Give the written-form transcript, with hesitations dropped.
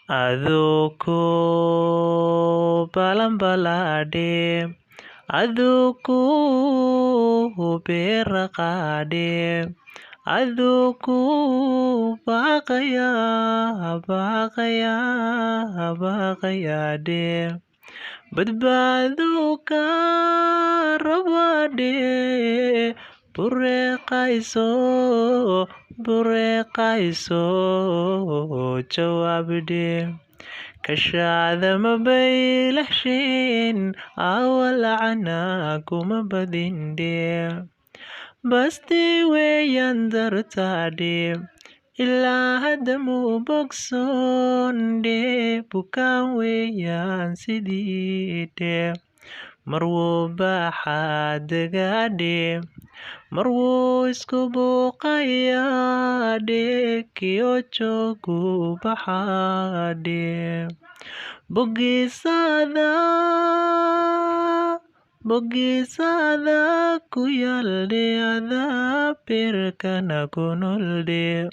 Aduku balambalade, aduku beraqade, aduku baqaya, baqaya, baqayade. Badbaado ka rabade, bureqayso jawaabde. Kashada mabaylahshin, awalacana kuma badinde. Basti weyan dartade, ilaa hadda muu bogsonde. Bukaan weyan sidiide, marwo baaxa dagaade, marwo isku buuqayade, kiyo joogu baxaade. Bogisaada ku yaalde, ada beerkana ku nolde.